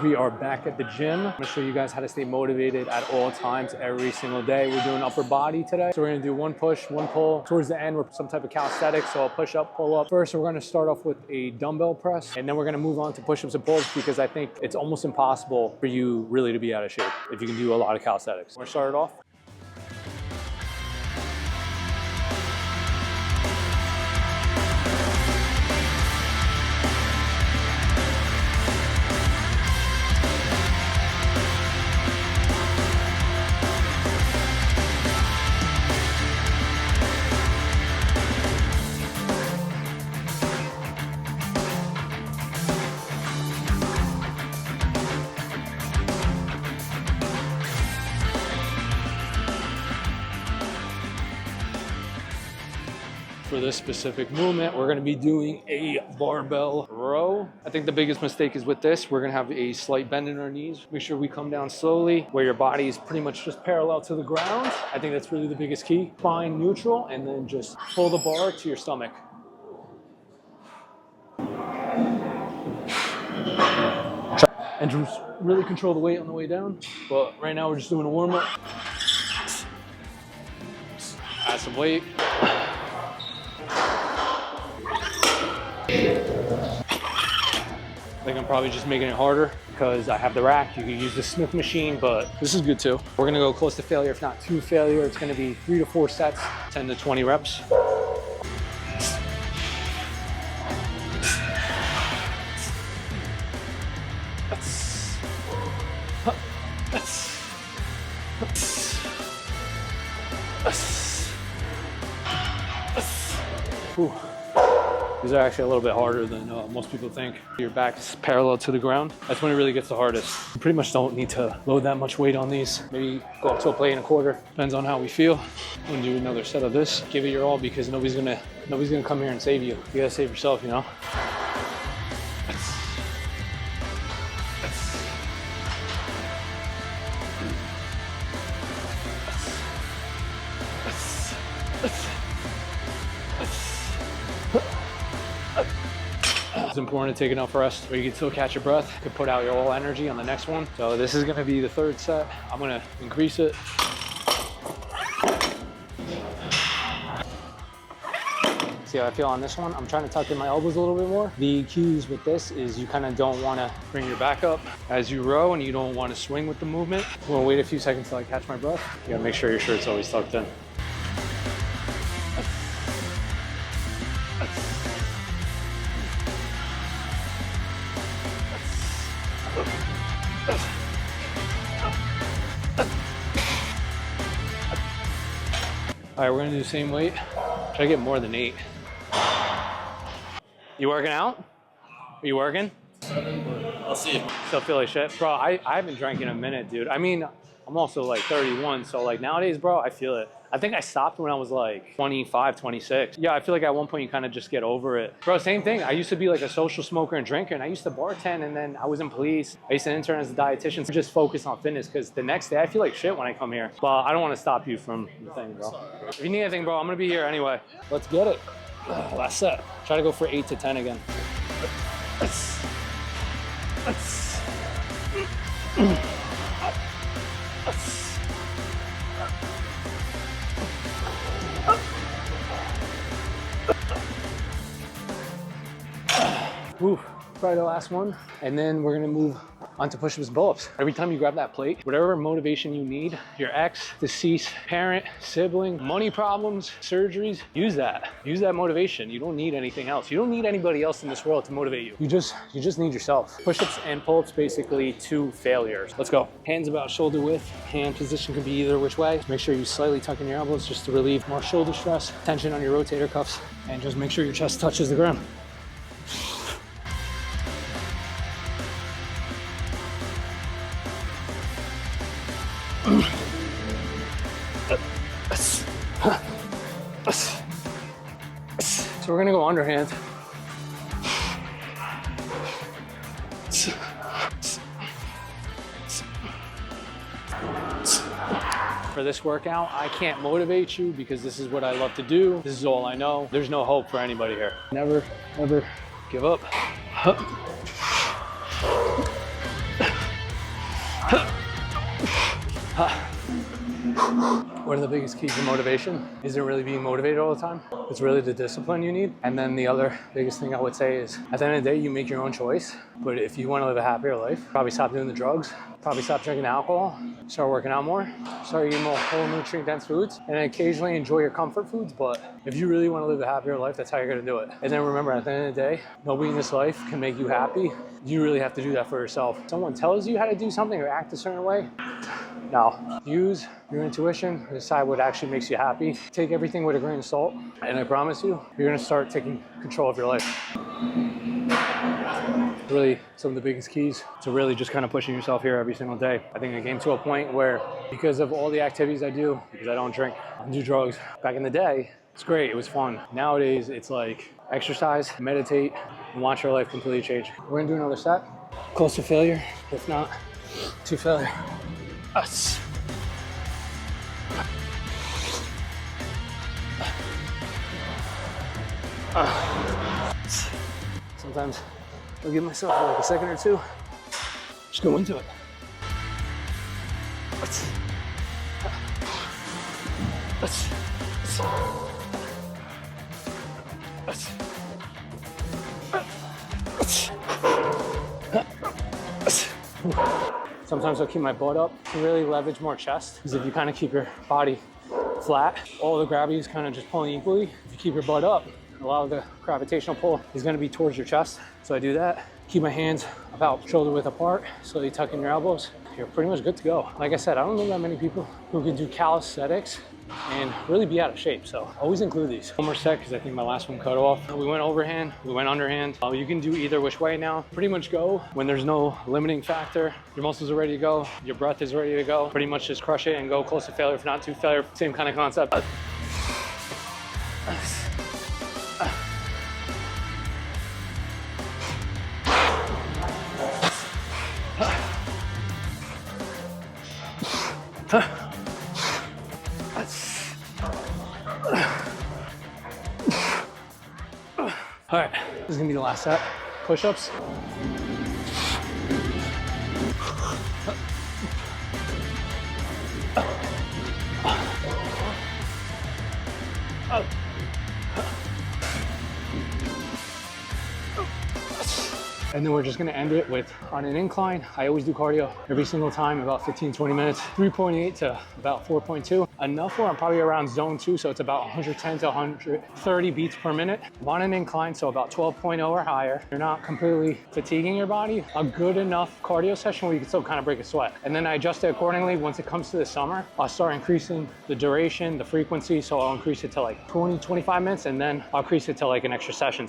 We are back at the gym. I'm gonna show you guys how to stay motivated at all times, every single day. We're doing upper body today. So we're gonna do one push, one pull. Towards the end, we're some type of calisthenics. So I'll push up, pull up. First, we're gonna start off with a dumbbell press, and then we're gonna move on to push-ups and pulls because I think it's almost impossible for you really to be out of shape if you can do a lot of calisthenics. We're gonna start it off. For this specific movement, we're gonna be doing a barbell row. I think the biggest mistake is with this, we're gonna have a slight bend in our knees. Make sure we come down slowly where your body is pretty much just parallel to the ground. I think that's really the biggest key. Spine neutral, and then just pull the bar to your stomach. And just really control the weight on the way down. But right now we're just doing a warm up. Add some weight. I think I'm probably just making it harder because I have the rack. You can use the Smith machine, but this is good too. We're gonna go close to failure, if not to failure. It's gonna be 3 to 4 sets, 10 to 20 reps. Ooh. These are actually a little bit harder than most people think. Your back is parallel to the ground. That's when it really gets the hardest. You pretty much don't need to load that much weight on these. Maybe go up to a plate and a quarter. Depends on how we feel. I'm gonna do another set of this. Give it your all because nobody's gonna come here and save you. You gotta save yourself, you know? It's important to take enough rest where you can still catch your breath. You can put out your whole energy on the next one. So this is gonna be the 3rd set. I'm gonna increase it. See how I feel on this one? I'm trying to tuck in my elbows a little bit more. The keys with this is you kind of don't want to bring your back up as you row, and you don't want to swing with the movement. I'm gonna wait a few seconds till I catch my breath. You gotta make sure your shirt's always tucked in. All right, we're gonna do the same weight. Try to get more than 8. You working out? Are you working? I'll see you. Still feel like shit? Bro, I haven't drank in a minute, dude. I mean, I'm also like 31, so like nowadays, bro, I feel it. I think I stopped when I was like 25, 26. Yeah, I feel like at one point you kind of just get over it. Bro, same thing. I used to be like a social smoker and drinker, and I used to bartend, and then I was in police. I used to intern as a dietitian. Just focus on fitness because the next day I feel like shit when I come here. But I don't want to stop you from the thing, bro. If you need anything, bro, I'm going to be here anyway. Let's get it. Last set. Try to go for 8 to 10 again. Ooh, probably the last one. And then we're gonna move onto push-ups and pull-ups. Every time you grab that plate, whatever motivation you need, your ex, deceased parent, sibling, money problems, surgeries, use that. Use that motivation. You don't need anything else. You don't need anybody else in this world to motivate you. You just need yourself. Push-ups and pull-ups basically to failures. Let's go. Hands about shoulder width. Hand position can be either which way. Make sure you slightly tuck in your elbows just to relieve more shoulder stress, tension on your rotator cuffs, and just make sure your chest touches the ground. So we're gonna go underhand. For this workout, I can't motivate you because this is what I love to do. This is all I know. There's no hope for anybody here. Never, ever give up. One of the biggest keys to motivation isn't really being motivated all the time. It's really the discipline you need. And then the other biggest thing I would say is at the end of the day, you make your own choice. But if you want to live a happier life, probably stop doing the drugs, probably stop drinking alcohol, start working out more, start eating more whole nutrient dense foods, and occasionally enjoy your comfort foods. But if you really want to live a happier life, that's how you're going to do it. And then remember, at the end of the day, nobody in this life can make you happy. You really have to do that for yourself. Someone tells you how to do something or act a certain way. Now, use your intuition, decide what actually makes you happy. Take everything with a grain of salt, and I promise you, you're gonna start taking control of your life. Really, some of the biggest keys to really just kind of pushing yourself here every single day. I think I came to a point where, because of all the activities I do, because I don't drink, I don't do drugs, back in the day, it's great, it was fun. Nowadays, it's like exercise, meditate, and watch your life completely change. We're gonna do another set. Close to failure, if not to failure. Us. Sometimes I'll give myself like a second or two. Just go into it. Sometimes I'll keep my butt up to really leverage more chest, because if you kind of keep your body flat, all the gravity is kind of just pulling equally. If you keep your butt up, a lot of the gravitational pull is going to be towards your chest. So I do that. Keep my hands about shoulder width apart, slowly tuck in your elbows. You're pretty much good to go. Like I said, I don't know that many people who can do calisthenics and really be out of shape. So always include these. One more set, because I think my last one cut off. We went overhand, we went underhand. You can do either which way now. Pretty much go when there's no limiting factor. Your muscles are ready to go. Your breath is ready to go. Pretty much just crush it and go close to failure, if not to failure. Same kind of concept. All right, this is gonna be the last set. Push-ups. And then we're just gonna end it with, on an incline, I always do cardio every single time, about 15, 20 minutes, 3.8 to about 4.2. Enough where I'm probably around zone 2, so it's about 110 to 130 beats per minute. I'm on an incline, so about 12.0 or higher. You're not completely fatiguing your body. A good enough cardio session where you can still kind of break a sweat. And then I adjust it accordingly. Once it comes to the summer, I'll start increasing the duration, the frequency, so I'll increase it to like 20, 25 minutes, and then I'll increase it to like an extra session.